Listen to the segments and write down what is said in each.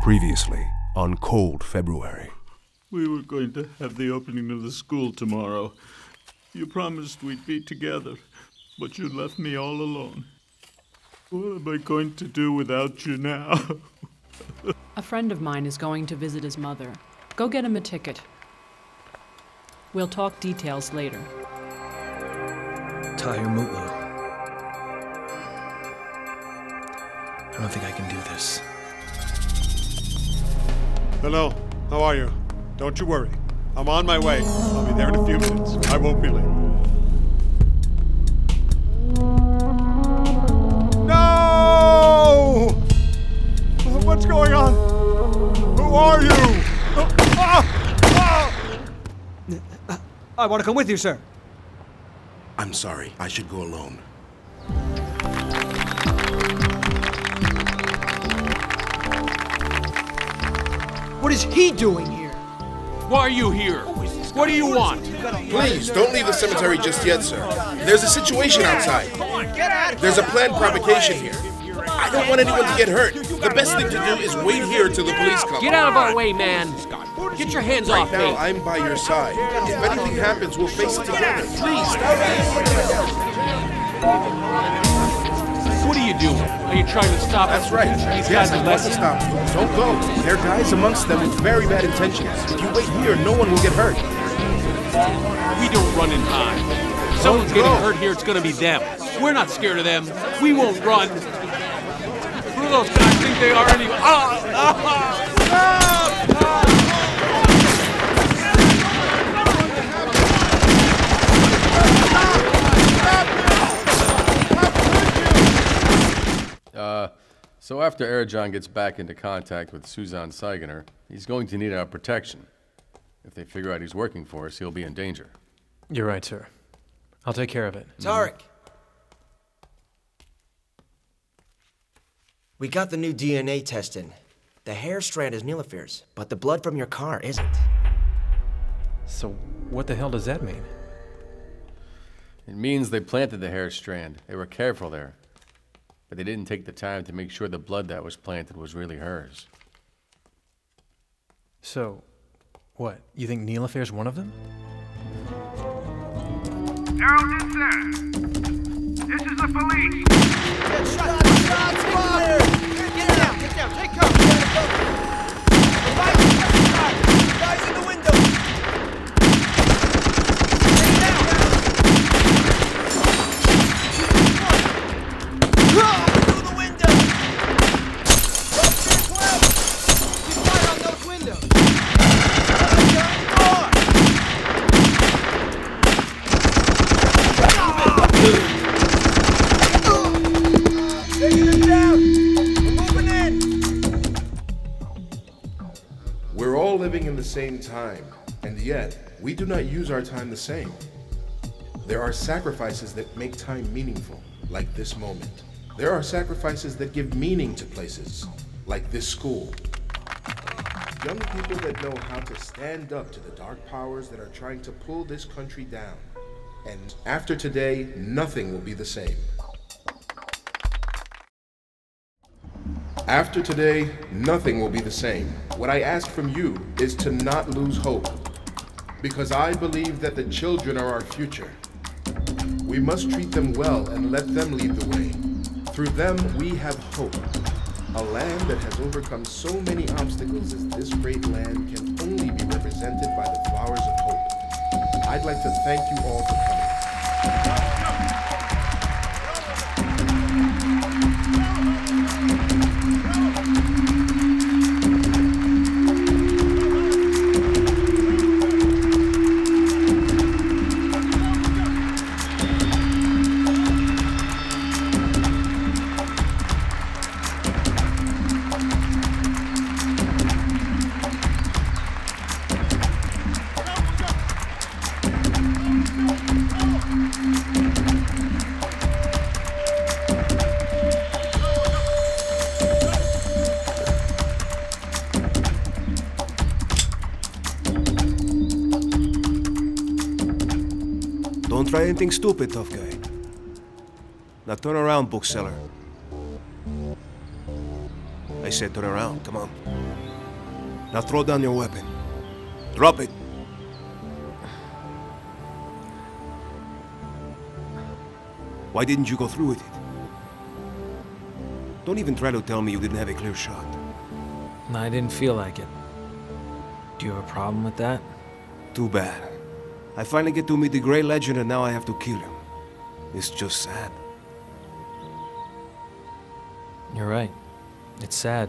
Previously on Cold February. We were going to have the opening of the school tomorrow. You promised we'd be together, but you left me all alone. What am I going to do without you now? A friend of mine is going to visit his mother. Go get him a ticket. We'll talk details later. Tyre Mutlu. I don't think I can do this. Hello, how are you? Don't you worry. I'm on my way. I'll be there in a few minutes. I won't be late. No! What's going on? Who are you? I want to come with you, sir. I'm sorry. I should go alone. What is he doing here? Why are you here? What do you want? Please, don't leave the cemetery just yet, sir. There's a situation outside. There's a planned provocation here. I don't want anyone to get hurt. The best thing to do is wait here till the police come. Get out of our way, man. Get your hands off Right now, me. I'm by your side. If anything happens, we'll face it together. Please, stop this. What are you doing? Are you trying to stop us? That's right. These Yes, guys I are want to lessons. stop you. Don't go. There are guys amongst them with very bad intentions. If you wait here, no one will get hurt. We don't run and hide. If someone's getting hurt here, it's gonna be them. We're not scared of them. We won't run. Who do those guys think they are anyway? So after Erjan gets back into contact with Suzanne Seigener, he's going to need our protection. If they figure out he's working for us, he'll be in danger. You're right, sir. I'll take care of it. Tarek! We got the new DNA testing. The hair strand is Nilüfer's, but the blood from your car isn't. So what the hell does that mean? It means they planted the hair strand. They were careful there. But they didn't take the time to make sure the blood that was planted was really hers. So, what? You think Nilüfer's one of them? Harold, this is the police. Get shot! Shots fired! Get down, take cover! Guys in the window! Through the window! Go to your club! Keep fire on those windows! Taking them down! We're moving in! We're all living in the same time, and yet we do not use our time the same. There are sacrifices that make time meaningful, like this moment. There are sacrifices that give meaning to places, like this school. Young people that know how to stand up to the dark powers that are trying to pull this country down. And after today, nothing will be the same. After today, nothing will be the same. What I ask from you is to not lose hope, because I believe that the children are our future. We must treat them well and let them lead the way. Through them, we have hope. A land that has overcome so many obstacles as this great land can only be represented by the flowers of hope. I'd like to thank you all for coming. Don't try anything stupid, tough guy. Now turn around, bookseller. I said turn around, come on. Now throw down your weapon. Drop it. Why didn't you go through with it? Don't even try to tell me you didn't have a clear shot. I didn't feel like it. Do you have a problem with that? Too bad. I finally get to meet the great legend and now I have to kill him. It's just sad. You're right. It's sad.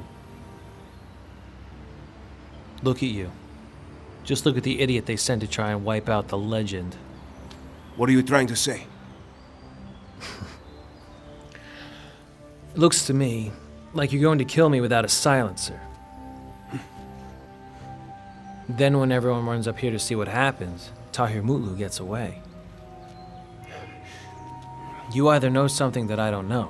Look at you. Just look at the idiot they sent to try and wipe out the legend. What are you trying to say? It looks to me like you're going to kill me without a silencer. Then when everyone runs up here to see what happens, Tahir Mutlu gets away. You either know something that I don't know,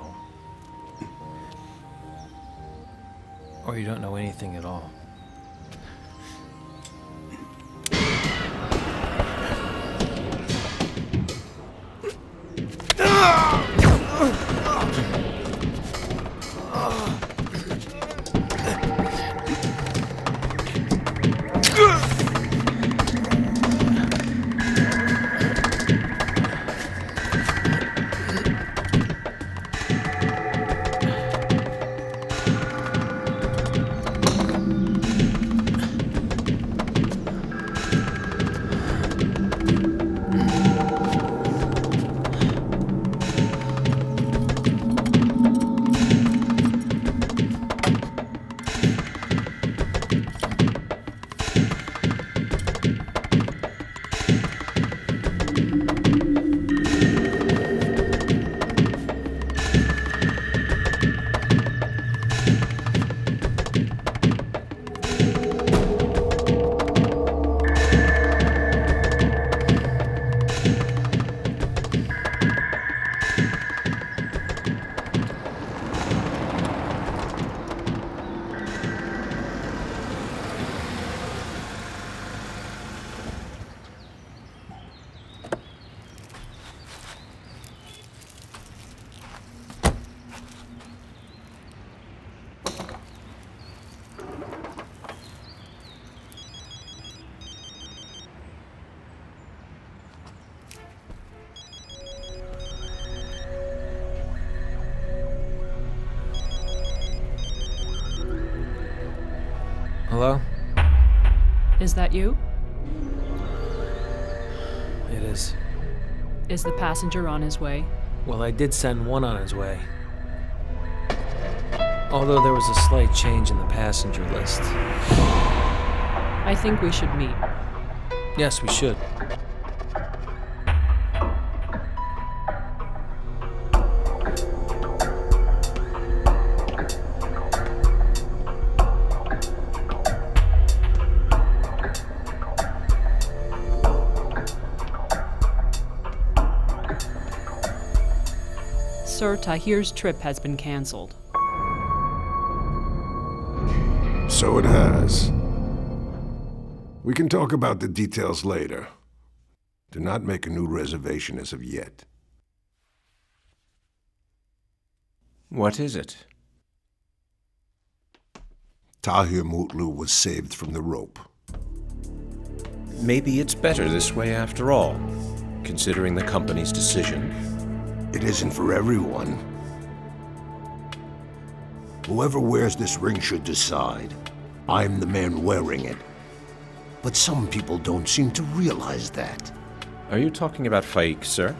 or you don't know anything at all. Hello? Is that you? It is. Is the passenger on his way? Well, I did send one on his way. Although there was a slight change in the passenger list. I think we should meet. Yes, we should. Sir, Tahir's trip has been cancelled. So it has. We can talk about the details later. Do not make a new reservation as of yet. What is it? Tahir Mutlu was saved from the rope. Maybe it's better this way after all, considering the company's decision. It isn't for everyone. Whoever wears this ring should decide. I'm the man wearing it. But some people don't seem to realize that. Are you talking about Faik, sir?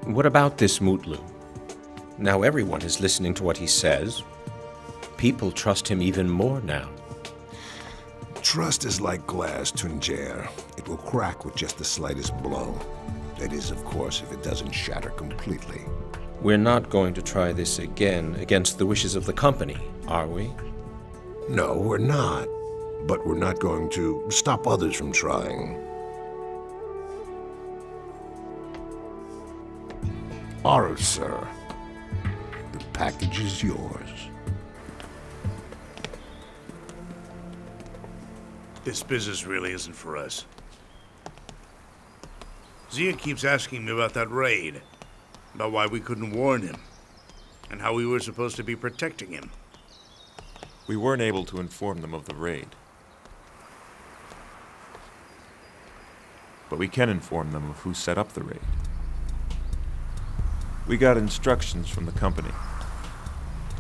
What about this Mutlu? Now everyone is listening to what he says. People trust him even more now. Trust is like glass, Tunjer. It will crack with just the slightest blow. That is, of course, if it doesn't shatter completely. We're not going to try this again against the wishes of the company, are we? No, we're not. But we're not going to stop others from trying. Arif, sir. The package is yours. This business really isn't for us. Zia keeps asking me about that raid, about why we couldn't warn him. and how we were supposed to be protecting him. We weren't able to inform them of the raid. But we can inform them of who set up the raid. We got instructions from the company.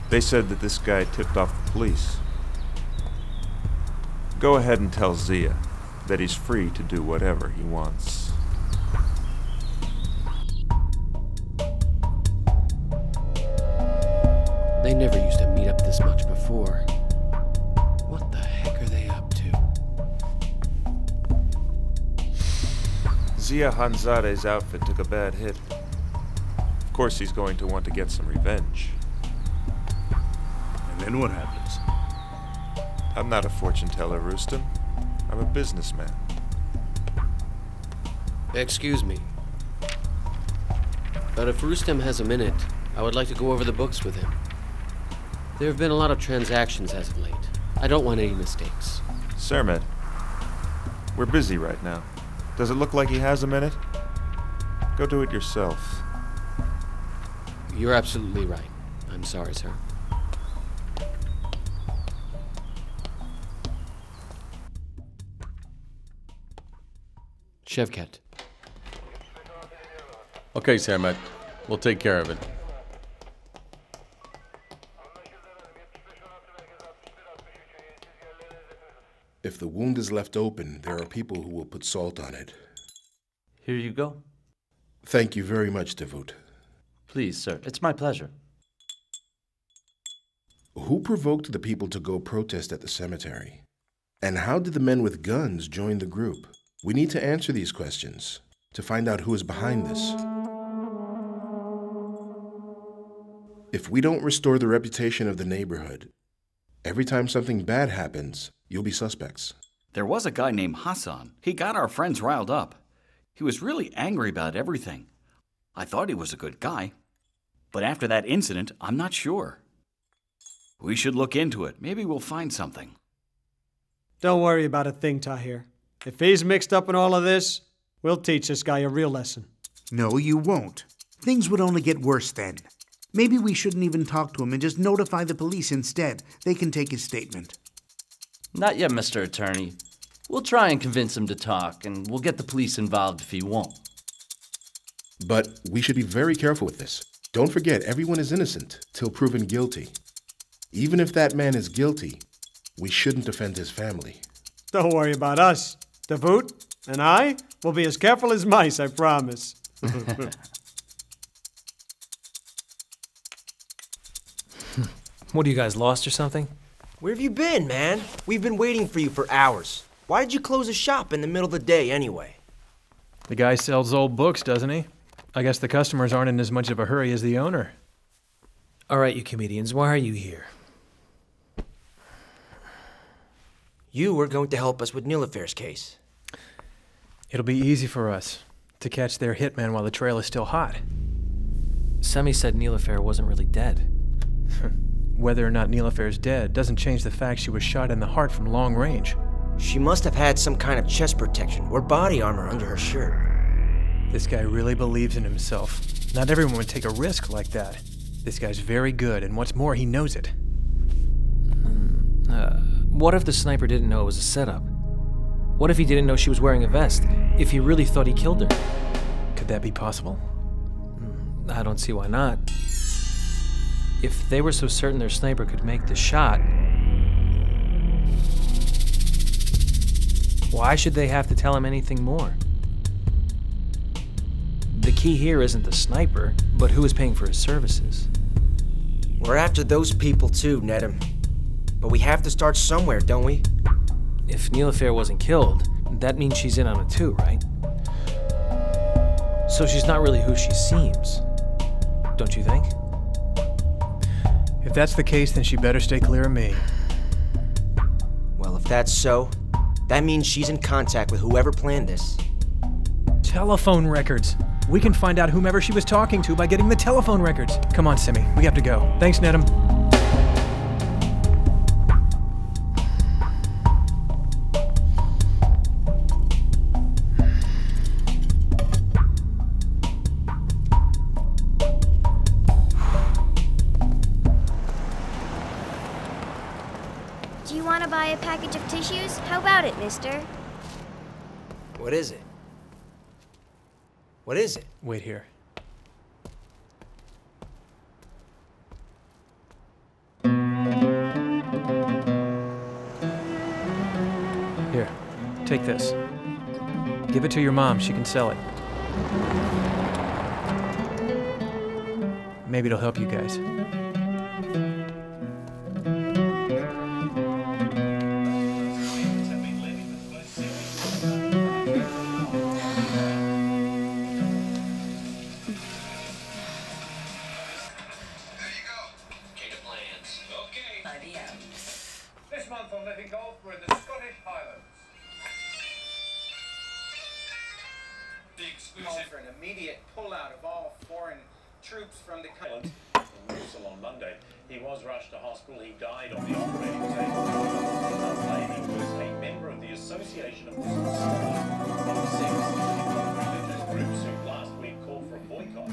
They said that this guy tipped off the police. Go ahead and tell Zia that he's free to do whatever he wants. They never used to meet up this much before. What the heck are they up to? Zia Hanzade's outfit took a bad hit. Of course he's going to want to get some revenge. And then what happens? I'm not a fortune teller, Rustem. I'm a businessman. Excuse me. But if Rustem has a minute, I would like to go over the books with him. There have been a lot of transactions as of late. I don't want any mistakes. Sermet, we're busy right now. Does it look like he has a minute? Go do it yourself. You're absolutely right. I'm sorry, sir. Shevket. Okay, Sermet. We'll take care of it. If the wound is left open, there are people who will put salt on it. Here you go. Thank you very much, Devut. Please, sir. It's my pleasure. Who provoked the people to go protest at the cemetery? And how did the men with guns join the group? We need to answer these questions to find out who is behind this. If we don't restore the reputation of the neighborhood, every time something bad happens, you'll be suspects. There was a guy named Hassan. He got our friends riled up. He was really angry about everything. I thought he was a good guy. But after that incident, I'm not sure. We should look into it. Maybe we'll find something. Don't worry about a thing, Tahir. If he's mixed up in all of this, we'll teach this guy a real lesson. No, you won't. Things would only get worse then. Maybe we shouldn't even talk to him and just notify the police instead. They can take his statement. Not yet, Mr. Attorney. We'll try and convince him to talk, and we'll get the police involved if he won't. But we should be very careful with this. Don't forget, everyone is innocent till proven guilty. Even if that man is guilty, we shouldn't offend his family. Don't worry about us. Devut and I will be as careful as mice, I promise. What, are you guys lost or something? Where have you been, man? We've been waiting for you for hours. Why did you close the shop in the middle of the day anyway? The guy sells old books, doesn't he? I guess the customers aren't in as much of a hurry as the owner. All right, you comedians, why are you here? You were going to help us with Nilofer's case. It'll be easy for us to catch their hitman while the trail is still hot. Semi said Nilofer wasn't really dead. Whether or not Nilofer's dead doesn't change the fact she was shot in the heart from long range. She must have had some kind of chest protection or body armor under her shirt. This guy really believes in himself. Not everyone would take a risk like that. This guy's very good, and what's more, he knows it. What if the sniper didn't know it was a setup? What if he didn't know she was wearing a vest? If he really thought he killed her? Could that be possible? I don't see why not. If they were so certain their sniper could make the shot, why should they have to tell him anything more? The key here isn't the sniper, but who is paying for his services. We're after those people too, Nedim. But we have to start somewhere, don't we? If Nilofer wasn't killed, that means she's in on it too, right? So she's not really who she seems, don't you think? If that's the case, then she better stay clear of me. Well, if that's so, that means she's in contact with whoever planned this. Telephone records. We can find out whomever she was talking to by getting the telephone records. Come on, Simi. We have to go. Thanks, Nedim. How about it, mister? What is it? What is it? Wait here. Here, take this. Give it to your mom, she can sell it. Maybe it'll help you guys. Troops from the country. In Russell on Monday, he was rushed to hospital. He died on the operating table. He was a member of the Association of religious groups who last week called for a boycott.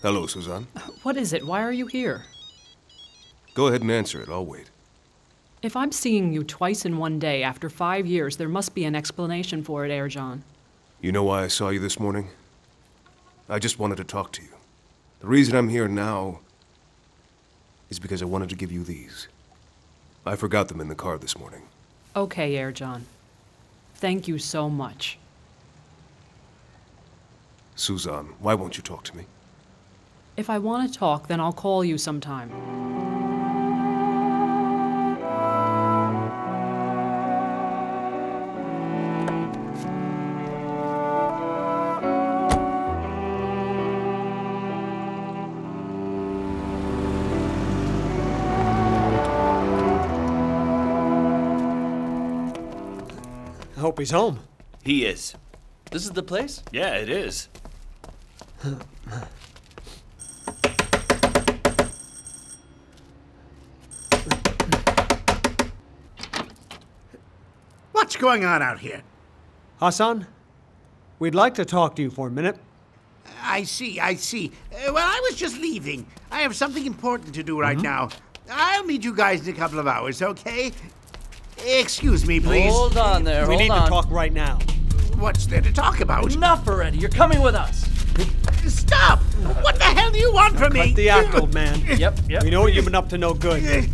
Hello, Suzanne. What is it? Why are you here? Go ahead and answer it. I'll wait. If I'm seeing you twice in one day after 5 years, there must be an explanation for it, Erjan. You know why I saw you this morning? I just wanted to talk to you. The reason I'm here now is because I wanted to give you these. I forgot them in the car this morning. Okay, Erjan. Thank you so much. Suzanne, why won't you talk to me? If I want to talk, then I'll call you sometime. I hope he's home. He is. This is the place? Yeah, it is. What's going on out here? Hassan, we'd like to talk to you for a minute. I see. Well, I was just leaving. I have something important to do right now. I'll meet you guys in a couple of hours, okay? Excuse me, please. Hold on there, We hold need on. to talk right now. What's there to talk about? Enough already. You're coming with us. Stop! What the hell do you want from me? Cut the act, old man. Yep. We know you've been up to no good.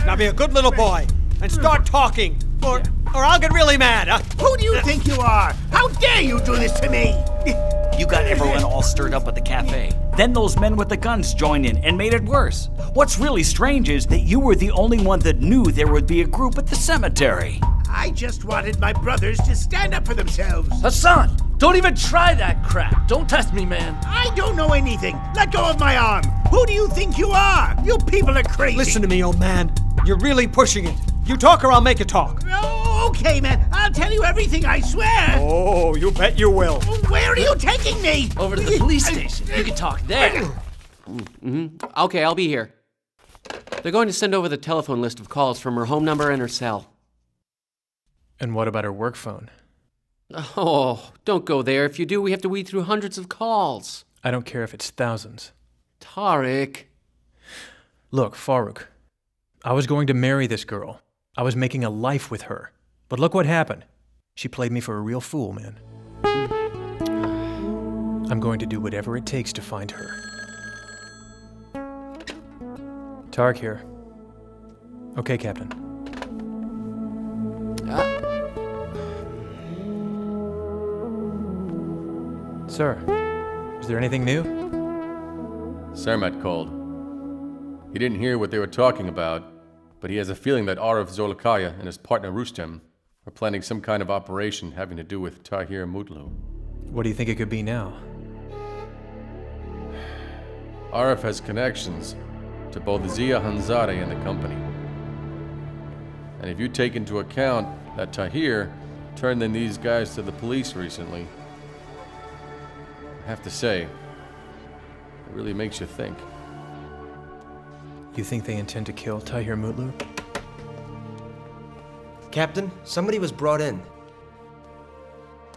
Now be a good little boy and start talking, or I'll get really mad. Who do you think you are? How dare you do this to me? You got everyone all stirred up at the cafe. Then those men with the guns joined in and made it worse. What's really strange is that you were the only one that knew there would be a group at the cemetery. I just wanted my brothers to stand up for themselves. Hassan, don't even try that crap. Don't test me, man. I don't know anything. Let go of my arm. Who do you think you are? You people are crazy. Listen to me, old man. You're really pushing it. You talk or I'll make you talk. Okay, man. I'll tell you everything, I swear. Oh, you bet you will. Where are you taking me? Over to the police station. You can talk there. Okay, I'll be here. They're going to send over the telephone list of calls from her home number and her cell. And what about her work phone? Oh, don't go there. If you do, we have to weed through hundreds of calls. I don't care if it's thousands. Tariq. Look, Farouk, I was going to marry this girl. I was making a life with her. But look what happened. She played me for a real fool, man. I'm going to do whatever it takes to find her. Tariq here. Okay, Captain. Sir, is there anything new? Sermat called. He didn't hear what they were talking about, but he has a feeling that Arif Zolakaya and his partner Rustem are planning some kind of operation having to do with Tahir Mutlu. What do you think it could be now? Arif has connections to both Zia Hanzade and the company. And if you take into account that Tahir turned in these guys to the police recently, I have to say, it really makes you think. You think they intend to kill Tahir Mutlu? Captain, somebody was brought in.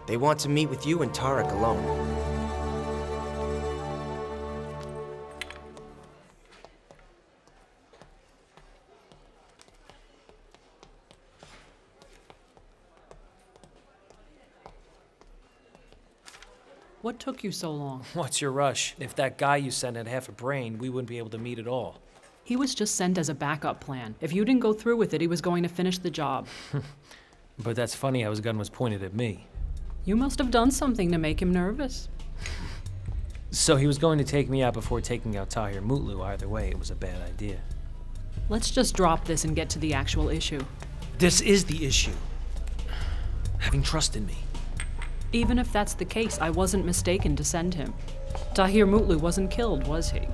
They want to meet with you and Tariq alone. What took you so long? What's your rush? If that guy you sent had half a brain, we wouldn't be able to meet at all. He was just sent as a backup plan. If you didn't go through with it, he was going to finish the job. But that's funny how his gun was pointed at me. You must have done something to make him nervous. So he was going to take me out before taking out Tahir Mutlu. Either way, it was a bad idea. Let's just drop this and get to the actual issue. This is the issue. Having trust in me. Even if that's the case, I wasn't mistaken to send him. Tahir Mutlu wasn't killed, was he?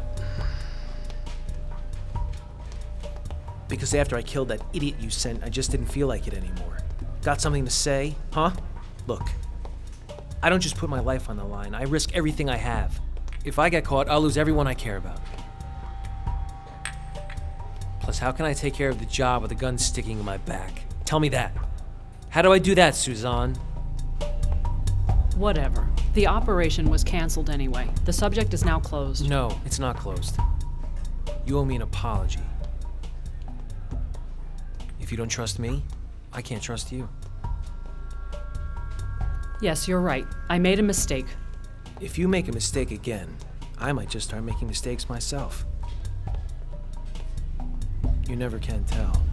Because after I killed that idiot you sent, I just didn't feel like it anymore. Got something to say, huh? Look, I don't just put my life on the line. I risk everything I have. If I get caught, I'll lose everyone I care about. Plus, how can I take care of the job with a gun sticking in my back? Tell me that. How do I do that, Suzanne? Whatever. The operation was canceled anyway. The subject is now closed. No, it's not closed. You owe me an apology. If you don't trust me, I can't trust you. Yes, you're right. I made a mistake. If you make a mistake again, I might just start making mistakes myself. You never can tell.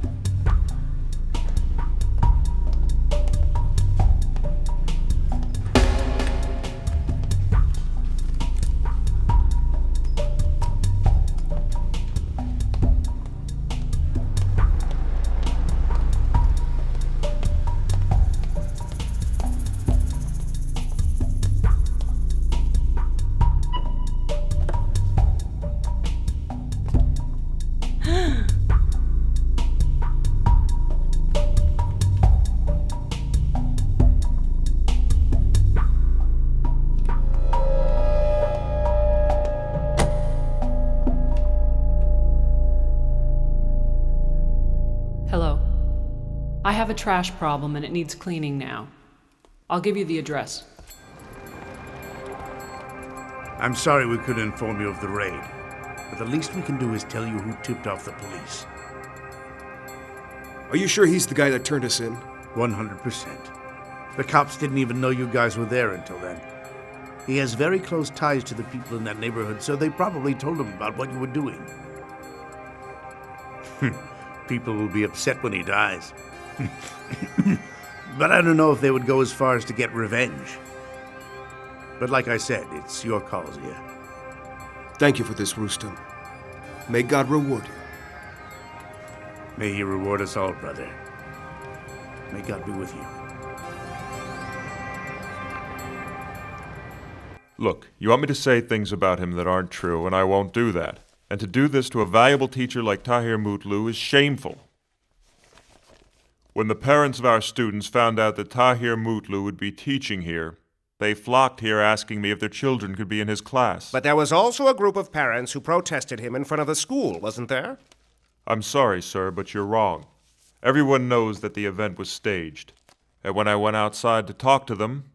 I have a trash problem and it needs cleaning now. I'll give you the address. I'm sorry we couldn't inform you of the raid, but the least we can do is tell you who tipped off the police. Are you sure he's the guy that turned us in? 100%. The cops didn't even know you guys were there until then. He has very close ties to the people in that neighborhood, so they probably told him about what you were doing. People will be upset when he dies. But I don't know if they would go as far as to get revenge. But like I said, it's your call, Zia. Thank you for this, Rustam. May God reward you. May he reward us all, brother. May God be with you. Look, you want me to say things about him that aren't true, and I won't do that. And to do this to a valuable teacher like Tahir Mutlu is shameful. When the parents of our students found out that Tahir Mutlu would be teaching here, they flocked here asking me if their children could be in his class. But there was also a group of parents who protested him in front of the school, wasn't there? I'm sorry, sir, but you're wrong. Everyone knows that the event was staged. And when I went outside to talk to them,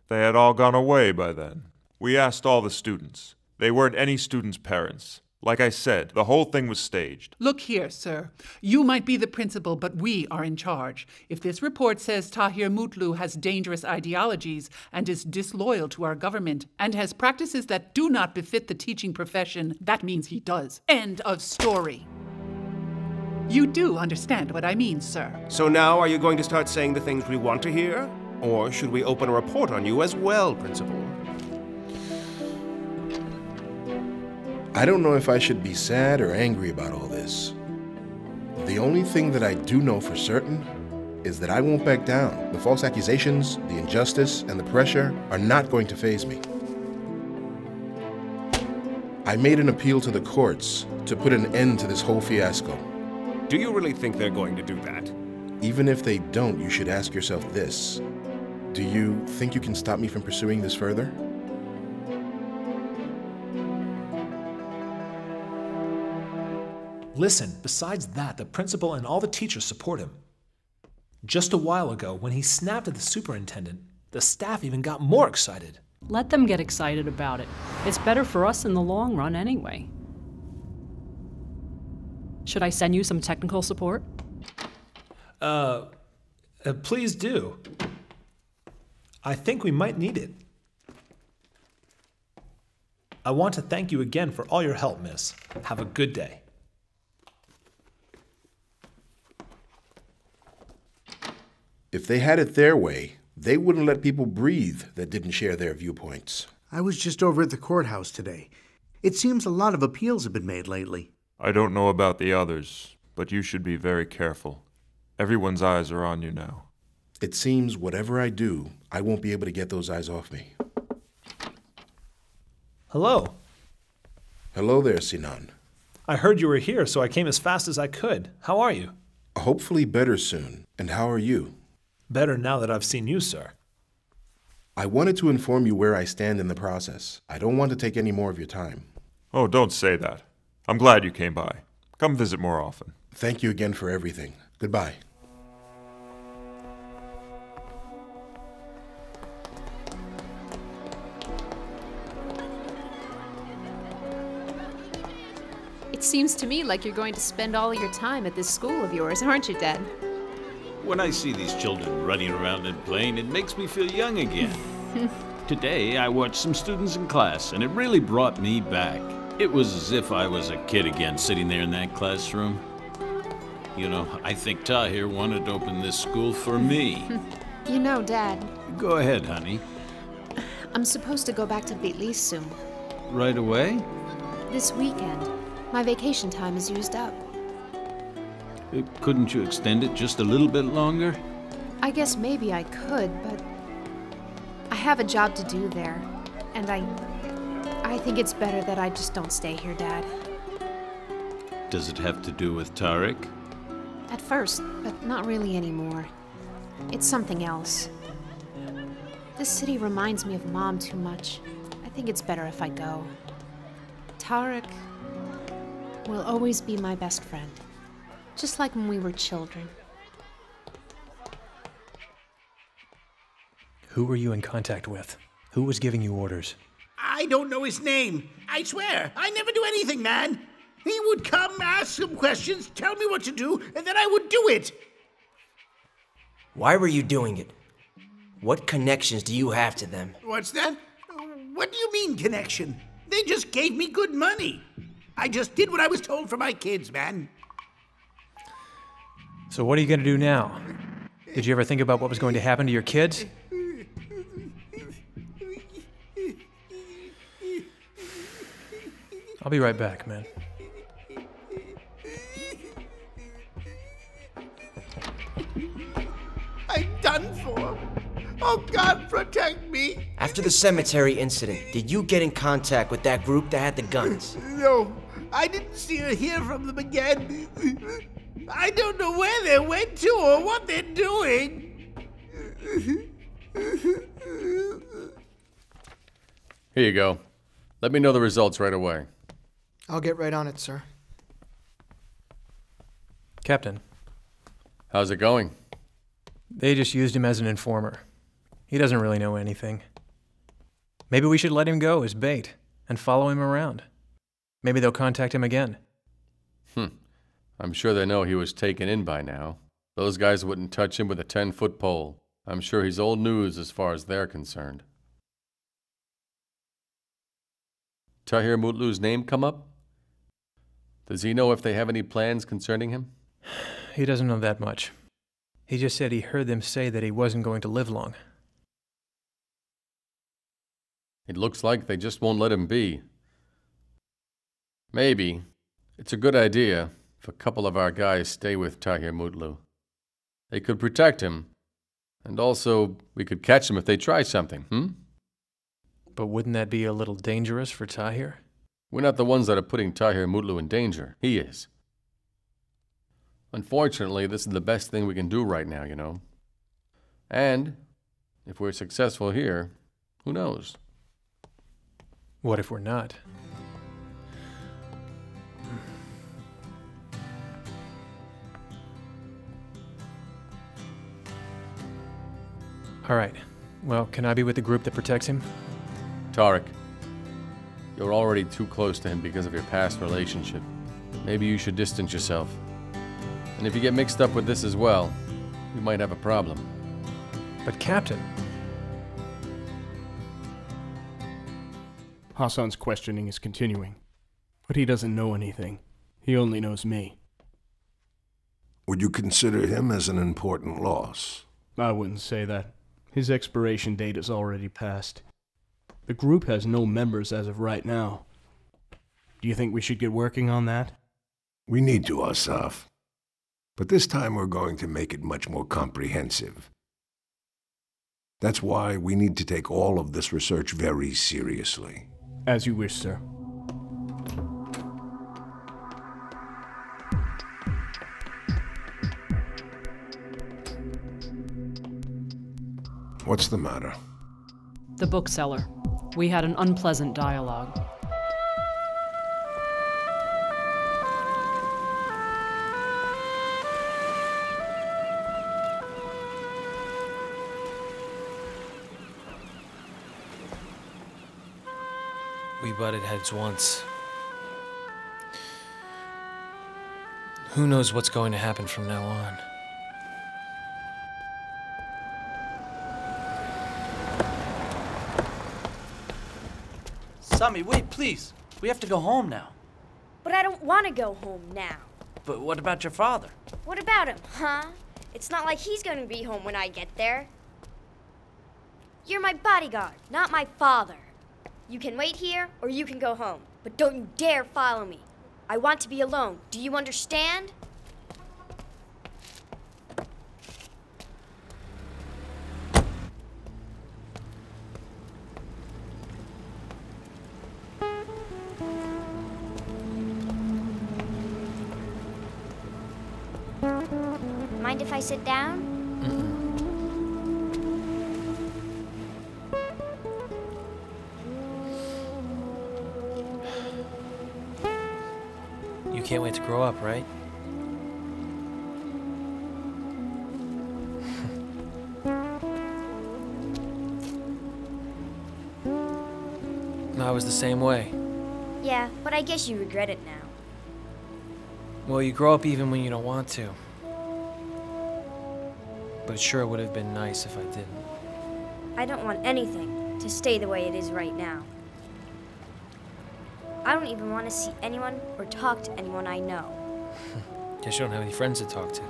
they had all gone away by then. We asked all the students. They weren't any students' parents. Like I said, the whole thing was staged. Look here, sir. You might be the principal, but we are in charge. If this report says Tahir Mutlu has dangerous ideologies and is disloyal to our government and has practices that do not befit the teaching profession, that means he does. End of story. You do understand what I mean, sir. So now are you going to start saying the things we want to hear? Or should we open a report on you as well, Principal? I don't know if I should be sad or angry about all this. The only thing that I do know for certain is that I won't back down. The false accusations, the injustice, and the pressure are not going to faze me. I made an appeal to the courts to put an end to this whole fiasco. Do you really think they're going to do that? Even if they don't, you should ask yourself this. Do you think you can stop me from pursuing this further? Listen, besides that, the principal and all the teachers support him. Just a while ago, when he snapped at the superintendent, the staff even got more excited. Let them get excited about it. It's better for us in the long run anyway. Should I send you some technical support? Please do. I think we might need it. I want to thank you again for all your help, miss. Have a good day. If they had it their way, they wouldn't let people breathe that didn't share their viewpoints. I was just over at the courthouse today. It seems a lot of appeals have been made lately. I don't know about the others, but you should be very careful. Everyone's eyes are on you now. It seems whatever I do, I won't be able to get those eyes off me. Hello. Hello there, Sinan. I heard you were here, so I came as fast as I could. How are you? Hopefully better soon. And how are you? Better now that I've seen you, sir. I wanted to inform you where I stand in the process. I don't want to take any more of your time. Oh, don't say that. I'm glad you came by. Come visit more often. Thank you again for everything. Goodbye. It seems to me like you're going to spend all your time at this school of yours, aren't you, Dad? When I see these children running around and playing, it makes me feel young again. Today, I watched some students in class, and it really brought me back. It was as if I was a kid again, sitting there in that classroom. You know, I think Tahir wanted to open this school for me. You know, Dad, Go ahead, honey. I'm supposed to go back to Bitlis soon. Right away? This weekend. My vacation time is used up. Couldn't you extend it just a little bit longer? I guess maybe I could, but I have a job to do there, and I think it's better that I just don't stay here, Dad. Does it have to do with Tariq? At first, but not really anymore. It's something else. This city reminds me of Mom too much. I think it's better if I go. Tariq will always be my best friend. Just like when we were children. Who were you in contact with? Who was giving you orders? I don't know his name. I swear, I never do anything, man. He would come, ask some questions, tell me what to do, and then I would do it. Why were you doing it? What connections do you have to them? What's that? What do you mean, connection? They just gave me good money. I just did what I was told for my kids, man. So what are you going to do now? Did you ever think about what was going to happen to your kids? I'll be right back, man. I'm done for. Oh, God, protect me. After the cemetery incident, did you get in contact with that group that had the guns? No, I didn't see or hear from them again. I don't know where they went to or what they're doing. Here you go. Let me know the results right away. I'll get right on it, sir. Captain. How's it going? They just used him as an informer. He doesn't really know anything. Maybe we should let him go as bait and follow him around. Maybe they'll contact him again. I'm sure they know he was taken in by now. Those guys wouldn't touch him with a 10-foot pole. I'm sure he's old news as far as they're concerned. Tahir Mutlu's name come up? Does he know if they have any plans concerning him? He doesn't know that much. He just said he heard them say that he wasn't going to live long. It looks like they just won't let him be. Maybe it's a good idea if a couple of our guys stay with Tahir Mutlu. They could protect him. And also, we could catch him if they try something, But wouldn't that be a little dangerous for Tahir? We're not the ones that are putting Tahir Mutlu in danger. He is. Unfortunately, this is the best thing we can do right now, you know. And if we're successful here, who knows? What if we're not? All right. Well, can I be with the group that protects him? Tariq, you're already too close to him because of your past relationship. Maybe you should distance yourself. And if you get mixed up with this as well, you might have a problem. But Captain... Hassan's questioning is continuing, but he doesn't know anything. He only knows me. Would you consider him as an important loss? I wouldn't say that. His expiration date is already passed. The group has no members as of right now. Do you think we should get working on that? We need to, Asaf. But this time we're going to make it much more comprehensive. That's why we need to take all of this research very seriously. As you wish, sir. What's the matter? The bookseller. We had an unpleasant dialogue. We butted heads once. Who knows what's going to happen from now on? Sami, wait, please. We have to go home now. But I don't want to go home now. But what about your father? What about him, huh? It's not like he's going to be home when I get there. You're my bodyguard, not my father. You can wait here, or you can go home. But don't you dare follow me. I want to be alone. Do you understand? Mind if I sit down? You can't wait to grow up, right? I was the same way. Yeah, but I guess you regret it now. Well, you grow up even when you don't want to. But it sure would have been nice if I didn't. I don't want anything to stay the way it is right now. I don't even want to see anyone or talk to anyone I know. Guess you don't have any friends to talk to.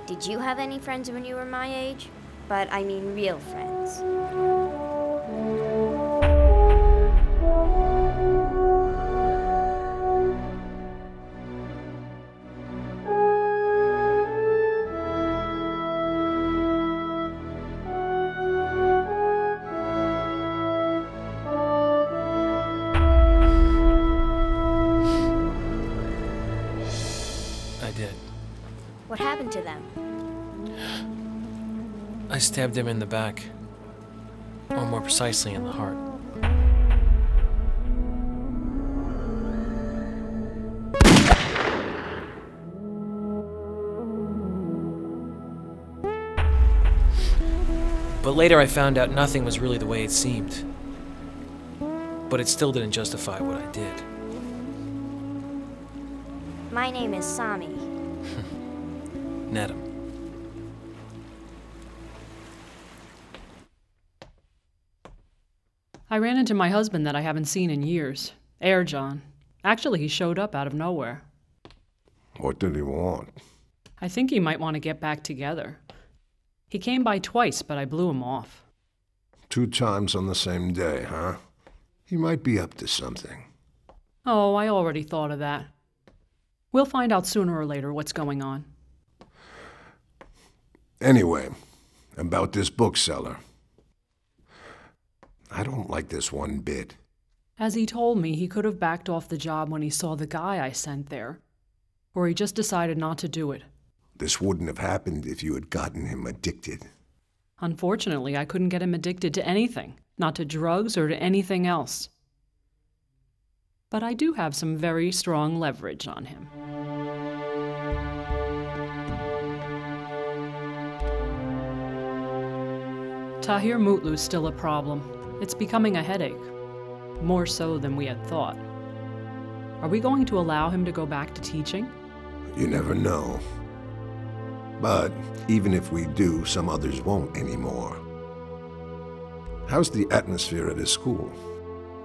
Did you have any friends when you were my age? But I mean real friends. What happened to them? I stabbed him in the back. Or more precisely, in the heart. But later I found out nothing was really the way it seemed. But it still didn't justify what I did. My name is Sami. Nedham. I ran into my husband that I haven't seen in years, Ercan. Actually, he showed up out of nowhere. What did he want? I think he might want to get back together. He came by twice, but I blew him off. 2 times on the same day, huh? He might be up to something. Oh, I already thought of that. We'll find out sooner or later what's going on. Anyway, about this bookseller. I don't like this one bit. As he told me, he could have backed off the job when he saw the guy I sent there. Or he just decided not to do it. This wouldn't have happened if you had gotten him addicted. Unfortunately, I couldn't get him addicted to anything. Not to drugs or to anything else. But I do have some very strong leverage on him. Tahir Mutlu's still a problem. It's becoming a headache. More so than we had thought. Are we going to allow him to go back to teaching? You never know. But even if we do, some others won't anymore. How's the atmosphere at his school?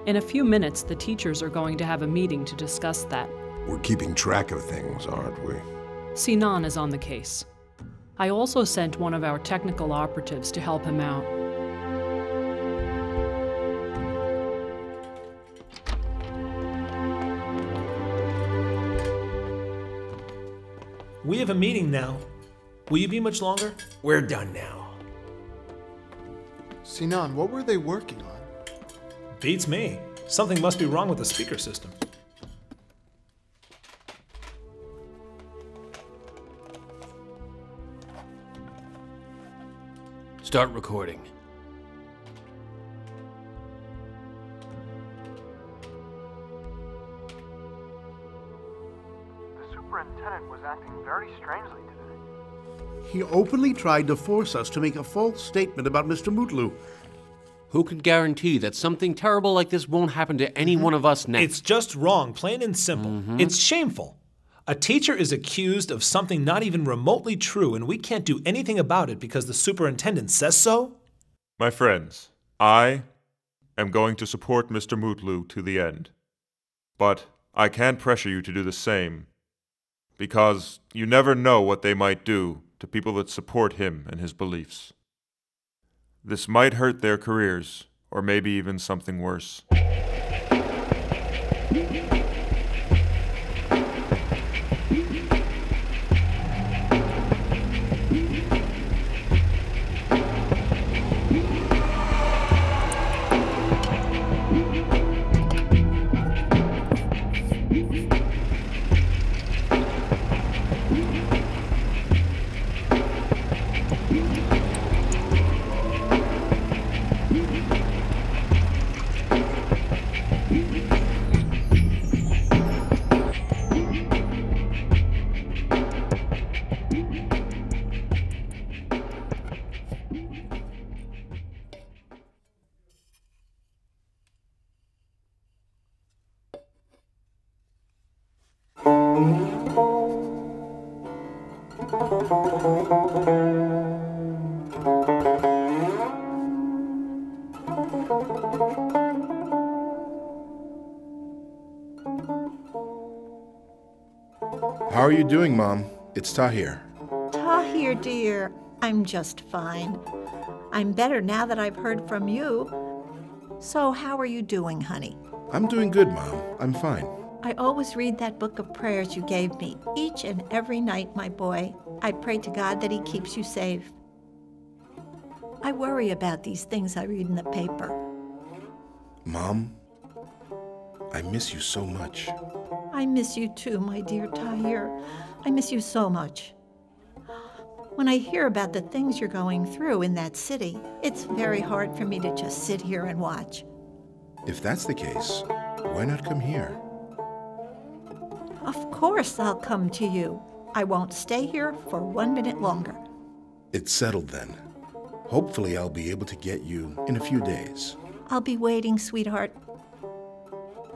In a few minutes, the teachers are going to have a meeting to discuss that. We're keeping track of things, aren't we? Sinan is on the case. I also sent one of our technical operatives to help him out. We have a meeting now. Will you be much longer? We're done now. Sinan, what were they working on? Beats me. Something must be wrong with the speaker system. Start recording. The superintendent was acting very strangely today. He openly tried to force us to make a false statement about Mr. Mutlu. Who could guarantee that something terrible like this won't happen to any one of us next? It's just wrong, plain and simple. It's shameful. A teacher is accused of something not even remotely true, and we can't do anything about it because the superintendent says so? My friends, I am going to support Mr. Mutlu to the end. But I can't pressure you to do the same, because you never know what they might do to people that support him and his beliefs. This might hurt their careers, or maybe even something worse. How are you doing, Mom? It's Tahir. Tahir, dear, I'm just fine. I'm better now that I've heard from you. So how are you doing, honey? I'm doing good, Mom. I'm fine. I always read that book of prayers you gave me, each and every night, my boy. I pray to God that he keeps you safe. I worry about these things I read in the paper. Mom, I miss you so much. I miss you too, my dear Tahir. I miss you so much. When I hear about the things you're going through in that city, it's very hard for me to just sit here and watch. If that's the case, why not come here? Of course I'll come to you. I won't stay here for 1 minute longer. It's settled then. Hopefully I'll be able to get you in a few days. I'll be waiting, sweetheart.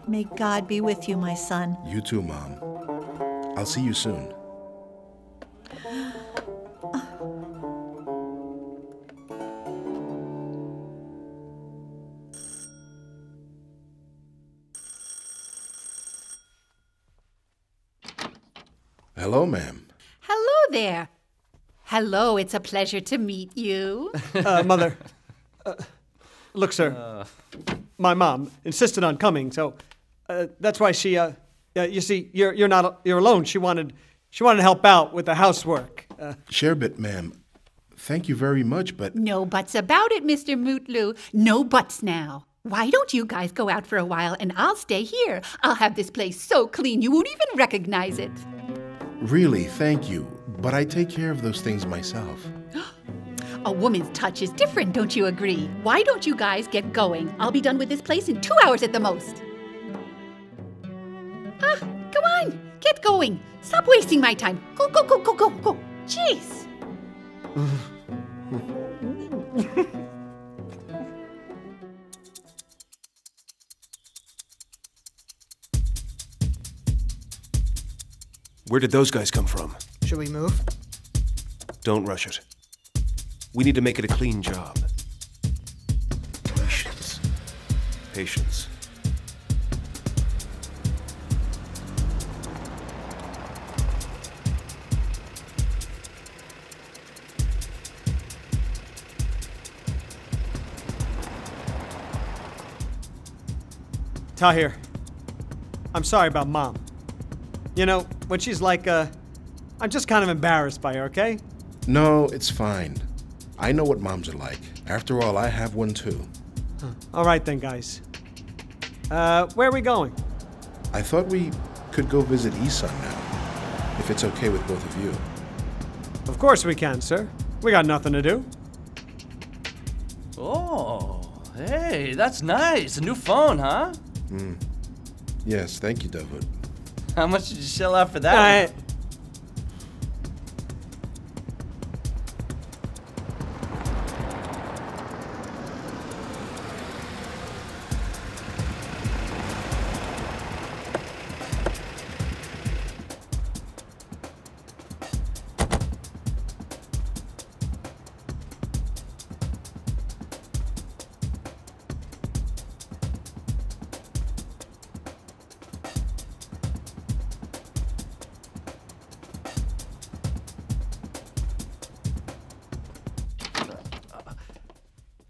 May God be with you, my son. You too, Mom. I'll see you soon. Hello, ma'am. Hello there. Hello, it's a pleasure to meet you. Mother. Look, sir. My mom insisted on coming, so that's why she. You see, you're alone. She wanted to help out with the housework. Sherbet, ma'am. thank you very much, but... No buts about it, Mr. Mootlu. No buts now. Why don't you guys go out for a while and I'll stay here? I'll have this place so clean you won't even recognize it. Really, thank you. But I take care of those things myself. A woman's touch is different, don't you agree? Why don't you guys get going? I'll be done with this place in 2 hours at the most. Go on. Get going. Stop wasting my time. Go, go, go, go, go, go. Jeez. Where did those guys come from? Should we move? Don't rush it. We need to make it a clean job. Patience. Patience. Tahir, I'm sorry about Mom. You know, when she's like, I'm just kind of embarrassed by her, okay? No, it's fine. I know what moms are like. After all, I have one too. All right then, guys. Where are we going? I thought we could go visit Isan now, if it's okay with both of you. Of course we can, sir. We got nothing to do. Oh, hey, that's nice. A new phone, huh? Yes, thank you, David. How much did you shell out for that?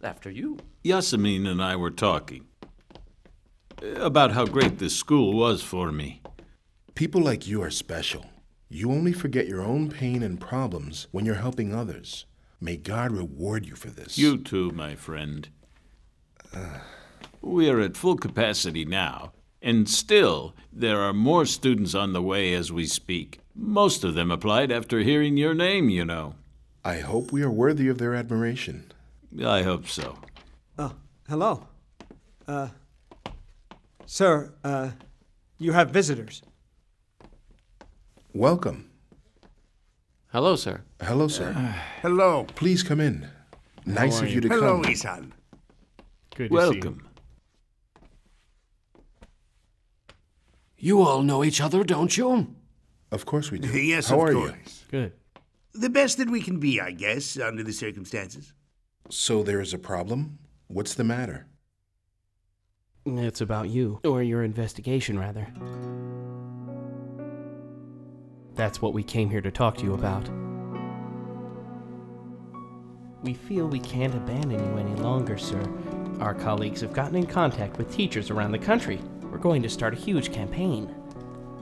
After you. Yasemin and I were talking about how great this school was for me. People like you are special. You only forget your own pain and problems when you're helping others. May God reward you for this. You too, my friend. We are at full capacity now, and still there are more students on the way as we speak. Most of them applied after hearing your name, you know. I hope we are worthy of their admiration. I hope so. Oh, hello. Sir, you have visitors. Welcome. Hello, sir. Hello, sir. Hello. Please come in. Nice of you to come. Hello, Isan. Good to see you. Welcome. You all know each other, don't you? Of course we do. Yes, How of are course. you? Good. The best that we can be, I guess, under the circumstances. So there is a problem? What's the matter? It's about you. Or your investigation, rather. That's what we came here to talk to you about. We feel we can't abandon you any longer, sir. Our colleagues have gotten in contact with teachers around the country. We're going to start a huge campaign.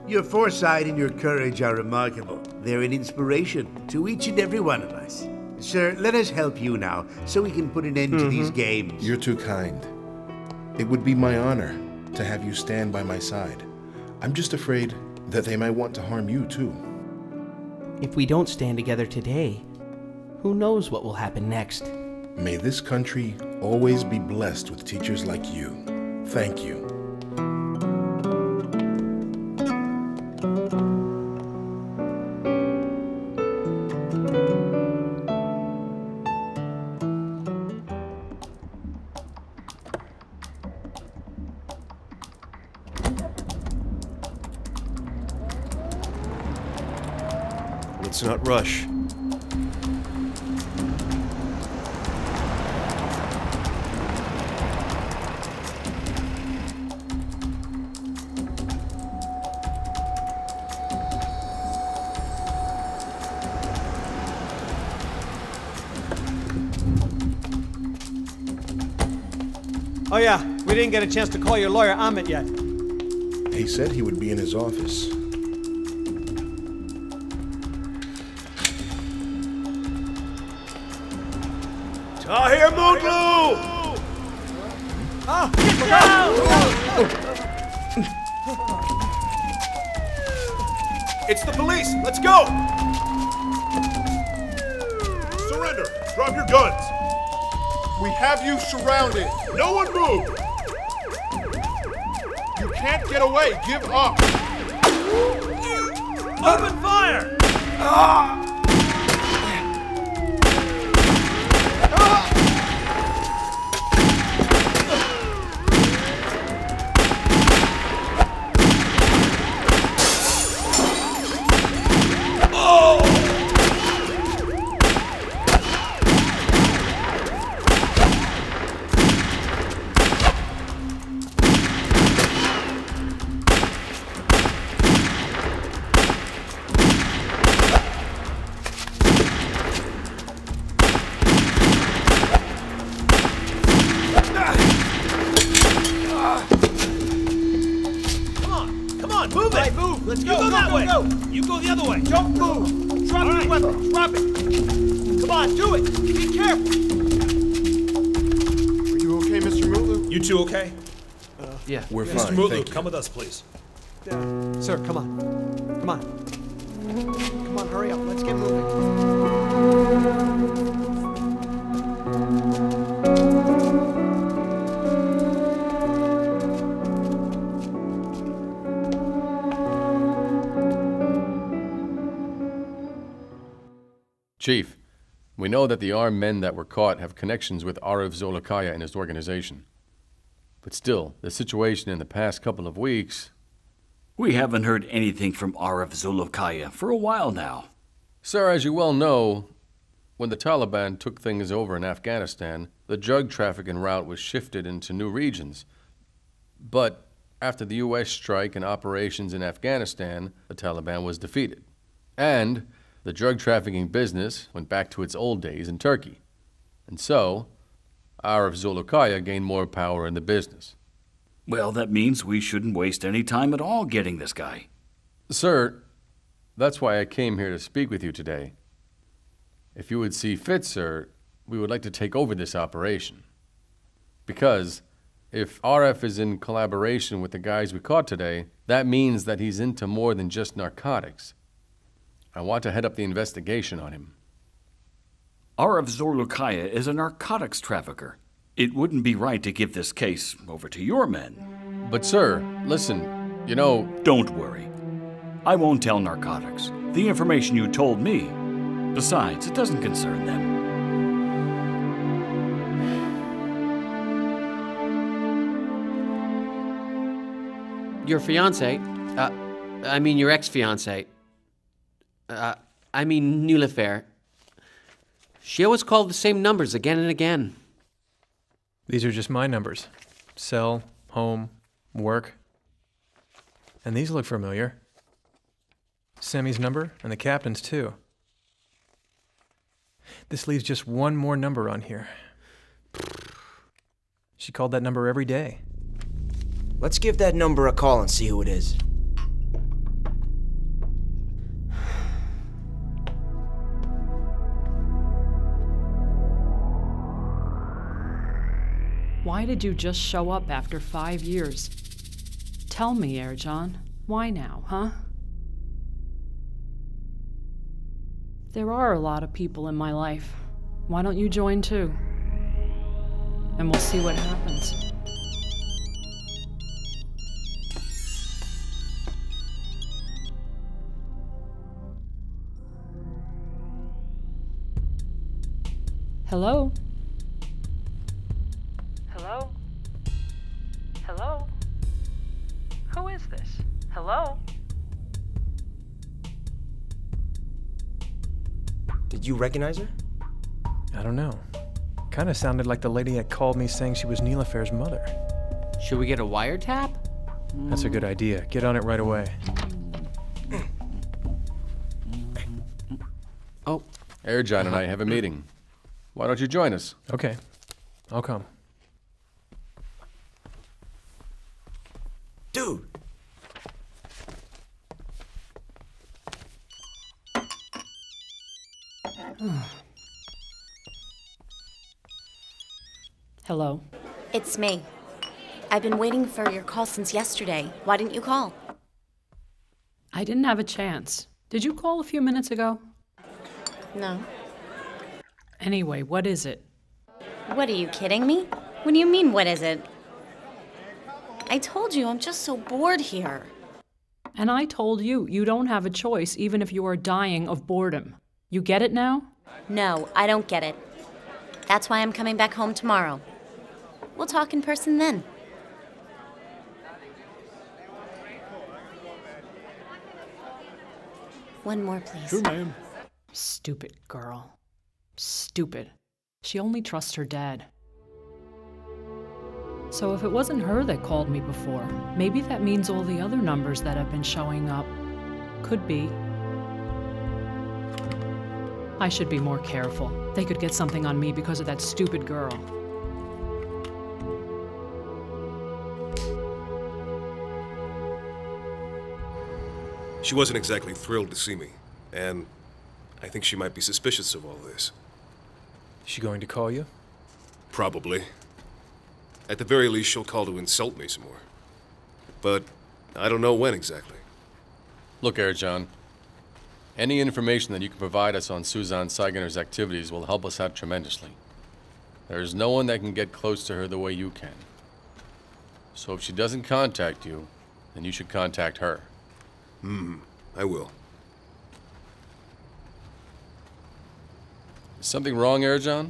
Your foresight and your courage are remarkable. They're an inspiration to each and every one of us. Sir, let us help you now, so we can put an end to these games. You're too kind. It would be my honor to have you stand by my side. I'm just afraid that they might want to harm you, too. If we don't stand together today, who knows what will happen next? May this country always be blessed with teachers like you. Thank you. Let's not rush. Oh yeah, we didn't get a chance to call your lawyer Amit yet. He said he would be in his office. Tahir Mutlu! Get down! It's the police! Let's go! Surrender! Drop your guns! We have you surrounded! No one move! You can't get away! Give up! Open fire! You go the other way. Don't move! Drop your weapon! Drop it! Come on, do it! Be careful! Are you okay, Mr. Mutlu? You two okay? Yeah. We're Mr. fine, Mutlu, thank you. come with us, please. Sir, come on. Come on. Come on, hurry up. Let's get moving. Chief, we know that the armed men that were caught have connections with Arif Zolakaya and his organization. But still, the situation in the past couple of weeks... We haven't heard anything from Arif Zolakaya for a while now. Sir, as you well know, when the Taliban took things over in Afghanistan, the drug trafficking route was shifted into new regions. But after the U.S. strike and operations in Afghanistan, the Taliban was defeated. And the drug trafficking business went back to its old days in Turkey. And so, Arif Zolakaya gained more power in the business. Well, that means we shouldn't waste any time at all getting this guy. Sir, that's why I came here to speak with you today. If you would see fit, sir, we would like to take over this operation. Because if RF is in collaboration with the guys we caught today, that means that he's into more than just narcotics. I want to head up the investigation on him. Arif Zolakaya is a narcotics trafficker. It wouldn't be right to give this case over to your men. But sir, listen, you know... Don't worry. I won't tell narcotics. The information you told me. Besides, it doesn't concern them. Your fiancé, your ex-fiancé, Niloufer, she always called the same numbers again and again. These are just my numbers. Cell, home, work. And these look familiar. Semi's number and the captain's too. This leaves just one more number on here. She called that number every day. Let's give that number a call and see who it is. Why did you just show up after 5 years? Tell me, Erjan. Why now, huh? There are a lot of people in my life. Why don't you join too? And we'll see what happens. Hello? Hello? Hello? Who is this? Hello? Did you recognize her? I don't know. Kind of sounded like the lady that called me saying she was Niloufer's mother. Should we get a wiretap? That's a good idea. Get on it right away. Oh. Erjan and I have a meeting. Why don't you join us? Okay. I'll come. Dude! Hello. It's me. I've been waiting for your call since yesterday. Why didn't you call? I didn't have a chance. Did you call a few minutes ago? No. Anyway, what is it? What, are you kidding me? What do you mean, what is it? I told you, I'm just so bored here. And I told you, you don't have a choice even if you are dying of boredom. You get it now? No, I don't get it. That's why I'm coming back home tomorrow. We'll talk in person then. One more, please. Sure, ma'am. Stupid girl. Stupid. She only trusts her dad. So if it wasn't her that called me before, maybe that means all the other numbers that have been showing up could be. I should be more careful. They could get something on me because of that stupid girl. She wasn't exactly thrilled to see me, and I think she might be suspicious of all this. Is she going to call you? Probably. At the very least, she'll call to insult me some more. But I don't know when exactly. Look, Erjan. Any information that you can provide us on Suzanne Seigener's activities will help us out tremendously. There is no one that can get close to her the way you can. So if she doesn't contact you, then you should contact her. I will. Is something wrong, Erjan?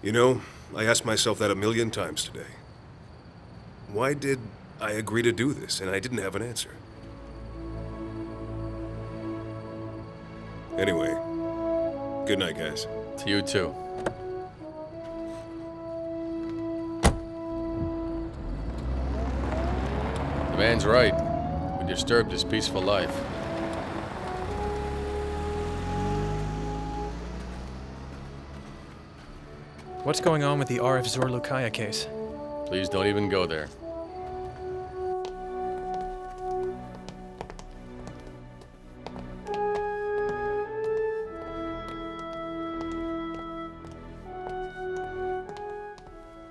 You know, I asked myself that 1,000,000 times today. Why did I agree to do this, and I didn't have an answer? Anyway, good night, guys. To you too. The man's right. We disturbed his peaceful life. What's going on with the RF Zorlukaya case? Please don't even go there.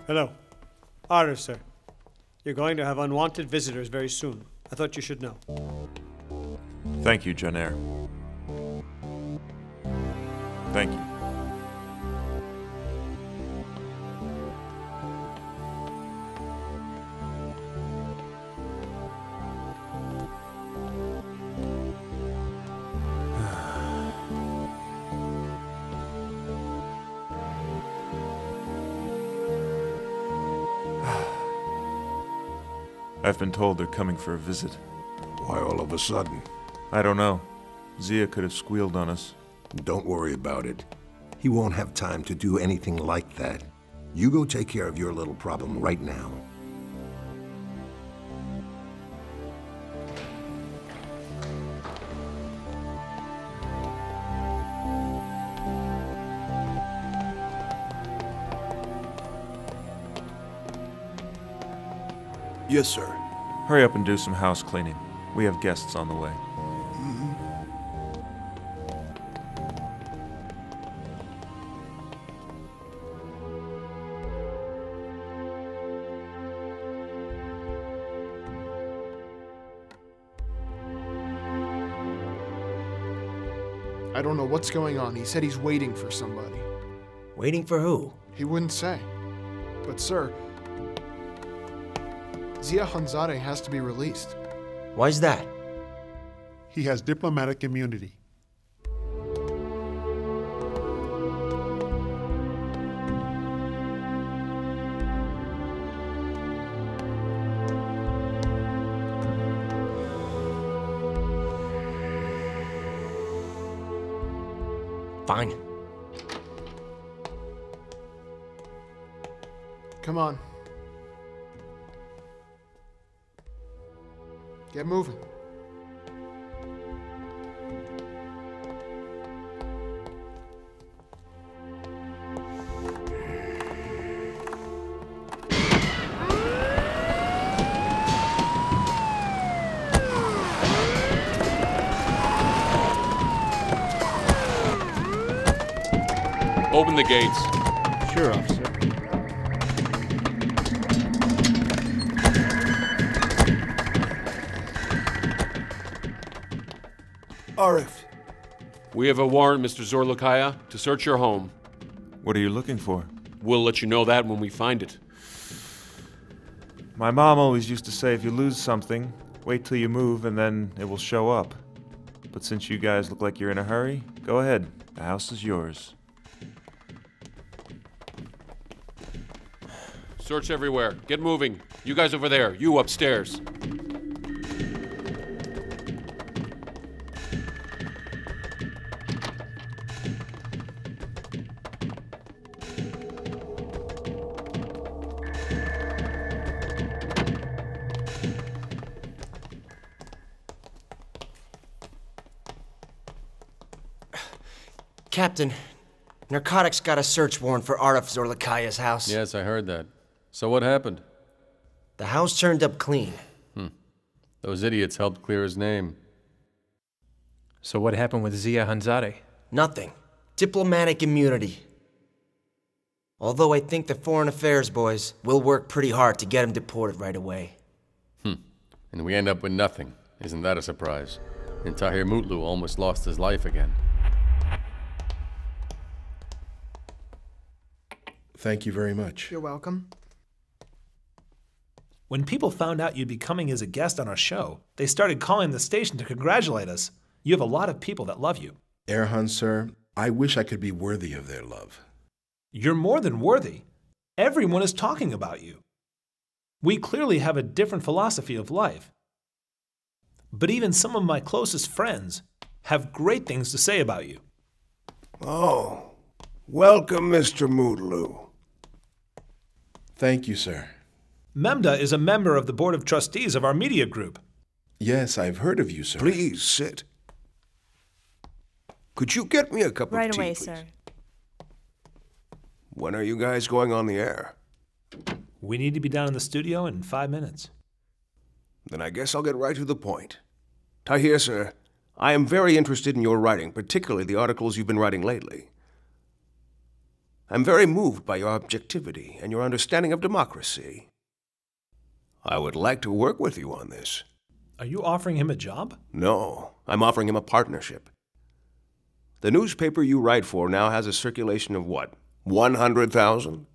Hello. Order, sir. You're going to have unwanted visitors very soon. I thought you should know. Thank you, Janer. Thank you. I've been told they're coming for a visit. Why all of a sudden? I don't know. Zia could have squealed on us. Don't worry about it. He won't have time to do anything like that. You go take care of your little problem right now. Yes, sir. Hurry up and do some house cleaning. We have guests on the way. I don't know what's going on. He said he's waiting for somebody. Waiting for who? He wouldn't say. But sir, Zia Hanzade has to be released. Why's that? He has diplomatic immunity. Fine. Come on. Get moving. Open the gates. Sure, officer. Arif. We have a warrant, Mr. Zorlukaya, to search your home. What are you looking for? We'll let you know that when we find it. My mom always used to say if you lose something, wait till you move and then it will show up. But since you guys look like you're in a hurry, go ahead. The house is yours. Search everywhere. Get moving. You guys over there. You upstairs. Captain, narcotics got a search warrant for Arif Zorlakaya's house. Yes, I heard that. So what happened? The house turned up clean. Those idiots helped clear his name. So what happened with Zia Hanzadeh? Nothing. Diplomatic immunity. Although I think the Foreign Affairs boys will work pretty hard to get him deported right away. And we end up with nothing. Isn't that a surprise? And Tahir Mutlu almost lost his life again. Thank you very much. You're welcome. When people found out you'd be coming as a guest on our show, they started calling the station to congratulate us. You have a lot of people that love you. Erhan, sir, I wish I could be worthy of their love. You're more than worthy. Everyone is talking about you. We clearly have a different philosophy of life. But even some of my closest friends have great things to say about you. Oh, welcome, Mr. Mutlu. Thank you, sir. Memda is a member of the Board of Trustees of our media group. Yes, I've heard of you, sir. Please sit. Could you get me a cup of tea, Right away, please? sir. When are you guys going on the air? We need to be down in the studio in 5 minutes. Then I guess I'll get right to the point. Tahir, sir, I am very interested in your writing, particularly the articles you've been writing lately. I'm very moved by your objectivity and your understanding of democracy. I would like to work with you on this. Are you offering him a job? No, I'm offering him a partnership. The newspaper you write for now has a circulation of what, 100,000?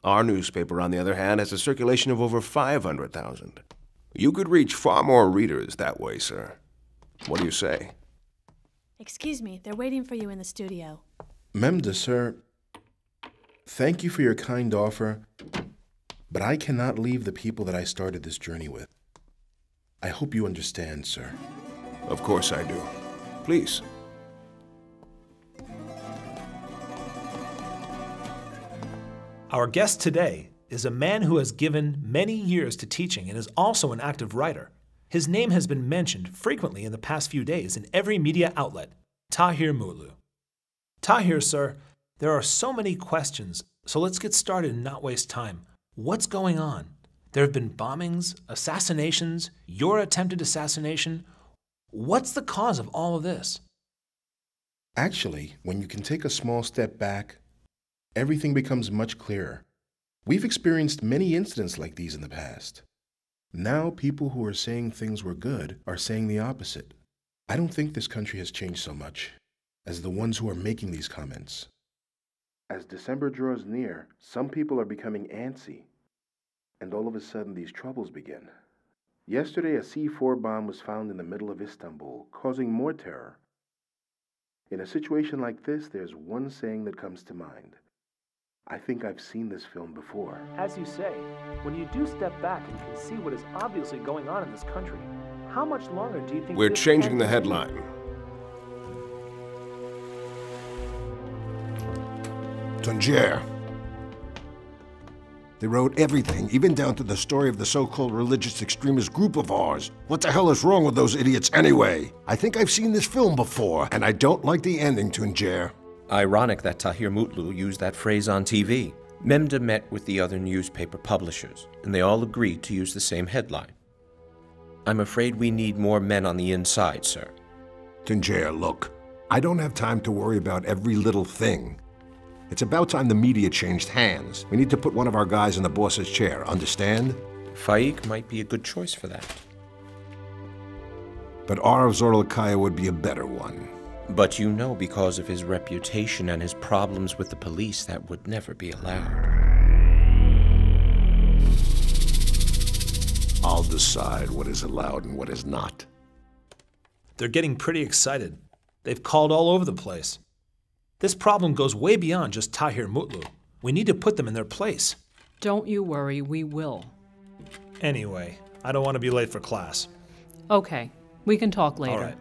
Our newspaper, on the other hand, has a circulation of over 500,000. You could reach far more readers that way, sir. What do you say? Excuse me, they're waiting for you in the studio. Memda, sir, thank you for your kind offer, but I cannot leave the people that I started this journey with. I hope you understand, sir. Of course I do. Please. Our guest today is a man who has given many years to teaching and is also an active writer. His name has been mentioned frequently in the past few days in every media outlet, Tahir Mutlu. Tahir, sir, there are so many questions, so let's get started and not waste time. What's going on? There have been bombings, assassinations, your attempted assassination. What's the cause of all of this? Actually, when you can take a small step back, everything becomes much clearer. We've experienced many incidents like these in the past. Now people who are saying things were good are saying the opposite. I don't think this country has changed so much as the ones who are making these comments. As December draws near, some people are becoming antsy, and all of a sudden these troubles begin. Yesterday, a C-4 bomb was found in the middle of Istanbul, causing more terror. In a situation like this, there's one saying that comes to mind. I think I've seen this film before. As you say, when you do step back and can see what is obviously going on in this country, how much longer do you think We're this changing the can headline. Tunjer. They wrote everything, even down to the story of the so-called religious extremist group of ours. What the hell is wrong with those idiots anyway? I think I've seen this film before, and I don't like the ending, Tunjer. Ironic that Tahir Mutlu used that phrase on TV. Memda met with the other newspaper publishers, and they all agreed to use the same headline. I'm afraid we need more men on the inside, sir. Tunjer, look, I don't have time to worry about every little thing. It's about time the media changed hands. We need to put one of our guys in the boss's chair, understand? Faik might be a good choice for that. But R of Zorlakaya would be a better one. But you know, because of his reputation and his problems with the police, that would never be allowed. I'll decide what is allowed and what is not. They're getting pretty excited. They've called all over the place. This problem goes way beyond just Tahir Mutlu. We need to put them in their place. Don't you worry, we will. Anyway, I don't want to be late for class. Okay, we can talk later. All right.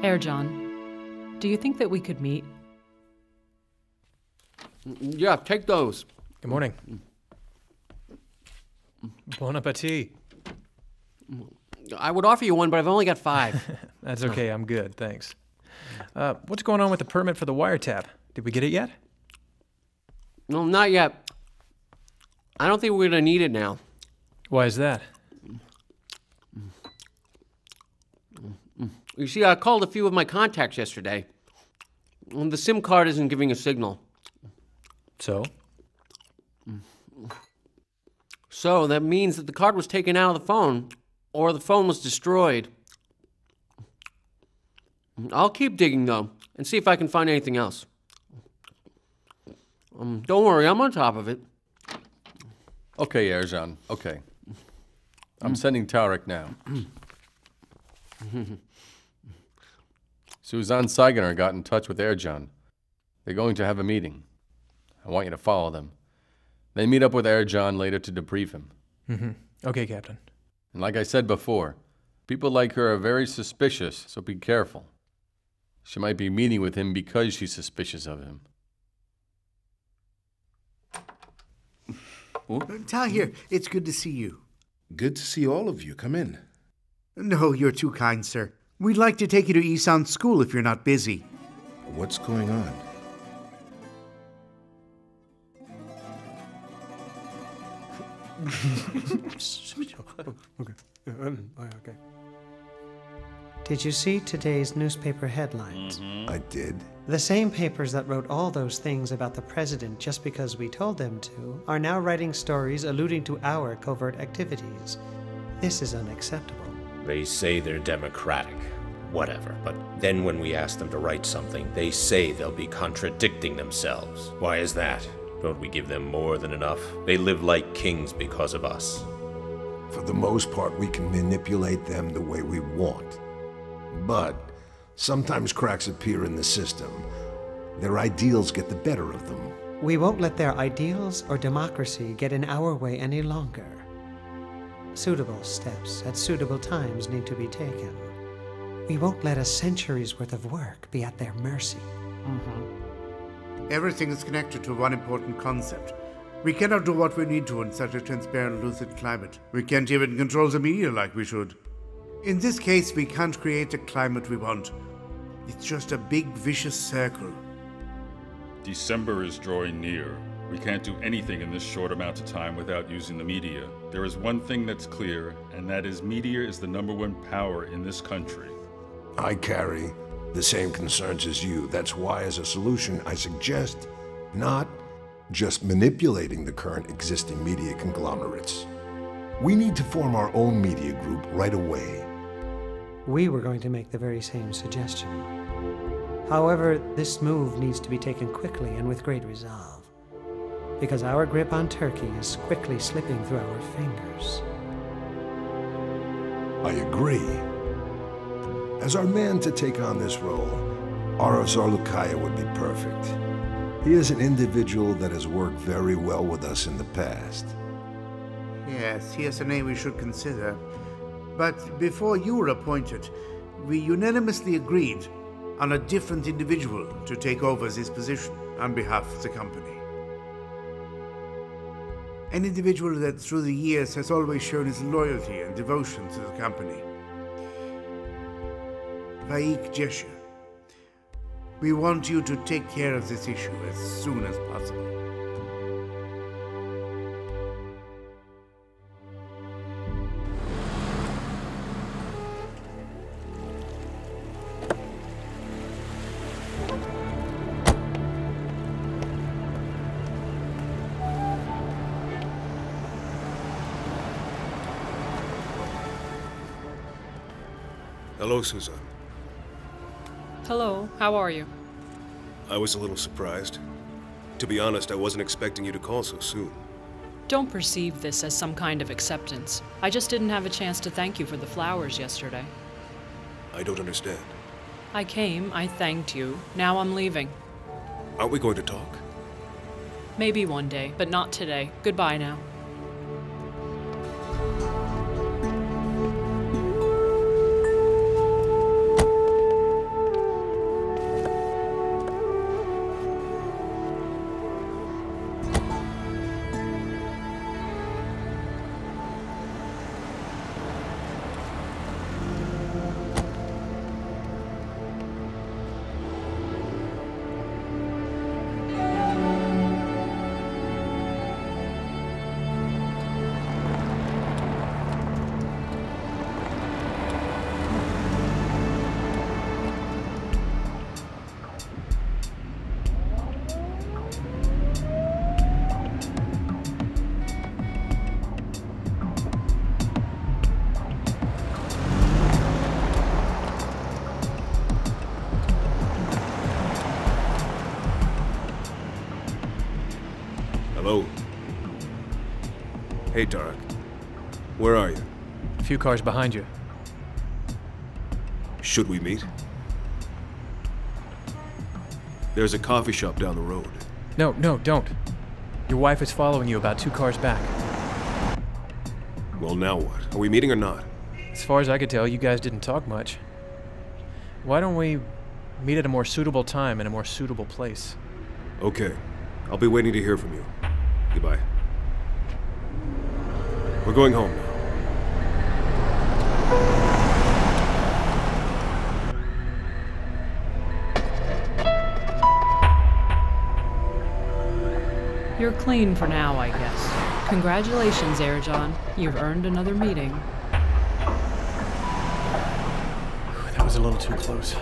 Ercan, do you think that we could meet? Yeah, take those. Good morning. Bon appetit. I would offer you one, but I've only got 5. That's okay, I'm good, thanks. What's going on with the permit for the wiretap? Did we get it yet? No, not yet. I don't think we're going to need it now. Why is that? You see, I called a few of my contacts yesterday. The SIM card isn't giving a signal. So? So that means that the card was taken out of the phone, or the phone was destroyed. I'll keep digging, though, and see if I can find anything else. Don't worry, I'm on top of it. Okay, Ercan, okay. I'm sending Tarek now. Suzanne Saigener got in touch with Ercan. They're going to have a meeting. I want you to follow them. They meet up with Ercan later to debrief him. Okay, Captain. And like I said before, people like her are very suspicious, so be careful. She might be meeting with him because she's suspicious of him. Tahir, it's good to see you. Good to see all of you. Come in. No, you're too kind, sir. We'd like to take you to Isan's school if you're not busy. What's going on? Okay. Did you see today's newspaper headlines? I did. The same papers that wrote all those things about the president just because we told them to are now writing stories alluding to our covert activities. This is unacceptable. They say they're democratic. Whatever. But then when we ask them to write something, they say they'll be contradicting themselves. Why is that? Don't we give them more than enough? They live like kings because of us. For the most part, we can manipulate them the way we want. But sometimes cracks appear in the system. Their ideals get the better of them. We won't let their ideals or democracy get in our way any longer. Suitable steps at suitable times need to be taken. We won't let a century's worth of work be at their mercy. Everything is connected to one important concept. We cannot do what we need to in such a transparent, lucid climate. We can't even control the media like we should. In this case, we can't create the climate we want. It's just a big, vicious circle. December is drawing near. We can't do anything in this short amount of time without using the media. There is one thing that's clear, and that is media is the #1 power in this country. I carry the same concerns as you. That's why, as a solution, I suggest not just manipulating the current existing media conglomerates. We need to form our own media group right away. We were going to make the very same suggestion. However, this move needs to be taken quickly and with great resolve, because our grip on Turkey is quickly slipping through our fingers. I agree. As our man to take on this role, Arif Zarlukaya would be perfect. He is an individual that has worked very well with us in the past. Yes, he is a name we should consider. But before you were appointed, we unanimously agreed on a different individual to take over this position on behalf of the company. An individual that through the years has always shown his loyalty and devotion to the company. Faik Jesher. We want you to take care of this issue as soon as possible. Hello, Suzanne. Hello, how are you? I was a little surprised. To be honest, I wasn't expecting you to call so soon. Don't perceive this as some kind of acceptance. I just didn't have a chance to thank you for the flowers yesterday. I don't understand. I came, I thanked you, now I'm leaving. Aren't we going to talk? Maybe one day, but not today. Goodbye now. Hello? Hey, Tarek. Where are you? A few cars behind you. Should we meet? There's a coffee shop down the road. No, don't. Your wife is following you about 2 cars back. Well, now what? Are we meeting or not? As far as I could tell, you guys didn't talk much. Why don't we meet at a more suitable time in a more suitable place? Okay. I'll be waiting to hear from you. Goodbye. We're going home now. You're clean for now, I guess. Congratulations, Erjan. You've earned another meeting. That was a little too close.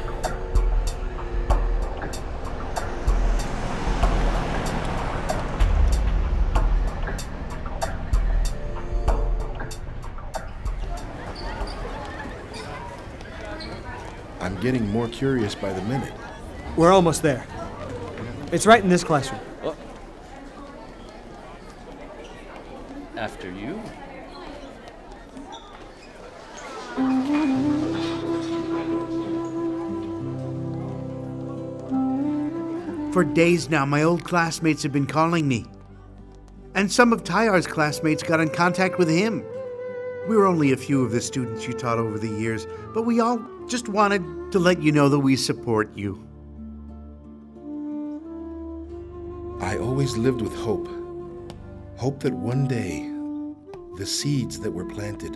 I'm getting more curious by the minute. We're almost there. It's right in this classroom. After you. For days now, my old classmates have been calling me. And some of Tyar's classmates got in contact with him. We were only a few of the students you taught over the years, but we all just wanted to let you know that we support you. I always lived with hope. Hope that one day, the seeds that were planted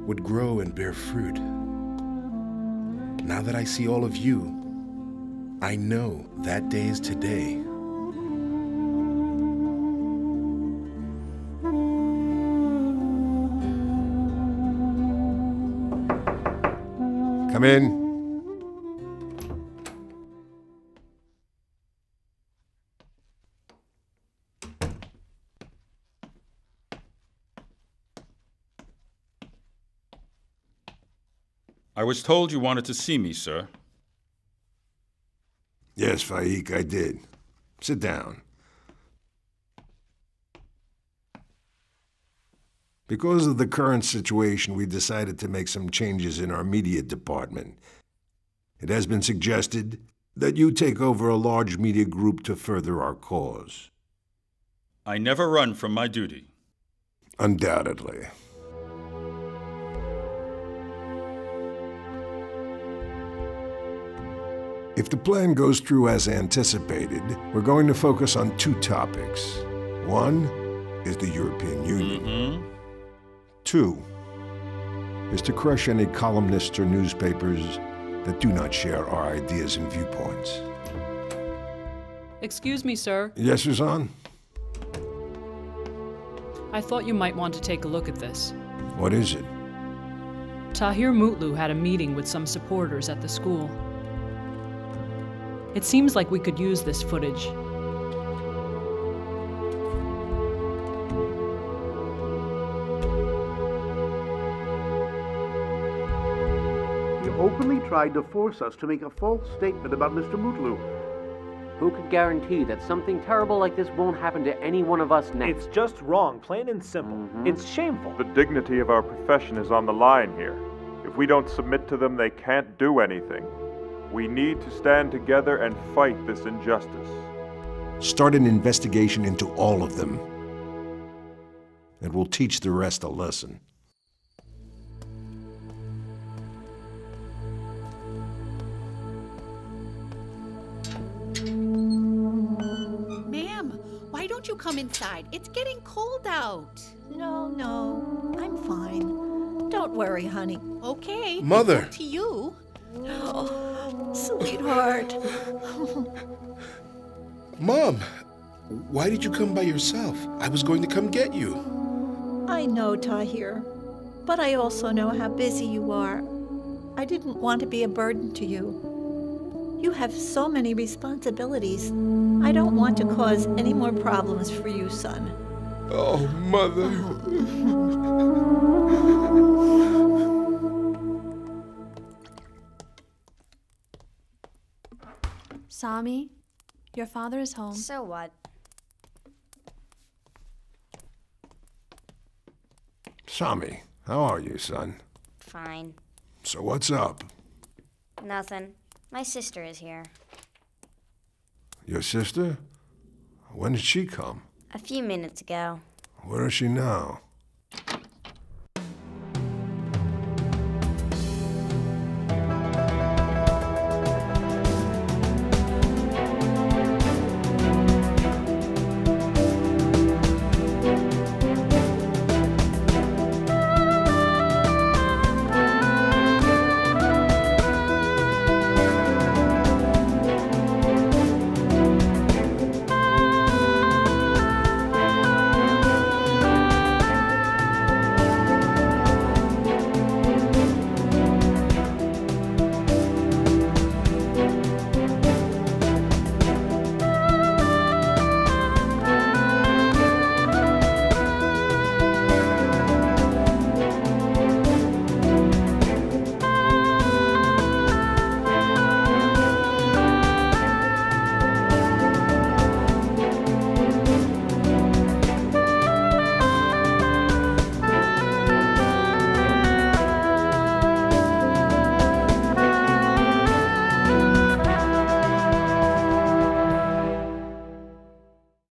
would grow and bear fruit. Now that I see all of you, I know that day is today. Come in. I was told you wanted to see me, sir. Yes, Faik, I did. Sit down. Because of the current situation, we decided to make some changes in our media department. It has been suggested that you take over a large media group to further our cause. I never run from my duty. Undoubtedly. If the plan goes through as anticipated, we're going to focus on 2 topics. One is the European Union. 2 is to crush any columnists or newspapers that do not share our ideas and viewpoints. Excuse me, sir. Yes, Suzanne? I thought you might want to take a look at this. What is it? Tahir Mutlu had a meeting with some supporters at the school. It seems like we could use this footage. openly tried to force us to make a false statement about Mr. Mutlu. Who could guarantee that something terrible like this won't happen to any one of us next? It's just wrong, plain and simple. It's shameful. The dignity of our profession is on the line here. If we don't submit to them, they can't do anything. We need to stand together and fight this injustice. Start an investigation into all of them. And we'll teach the rest a lesson. Ma'am, why don't you come inside? It's getting cold out. No, I'm fine. Don't worry, honey. Okay. Mother. To you. Oh, sweetheart. Mom, why did you come by yourself? I was going to come get you. I know, Tahir, but I also know how busy you are. I didn't want to be a burden to you. You have so many responsibilities. I don't want to cause any more problems for you, son. Oh, Mother. Sami, your father is home. So what? Sami, how are you, son? Fine. So what's up? Nothing. My sister is here. Your sister? When did she come? A few minutes ago. Where is she now?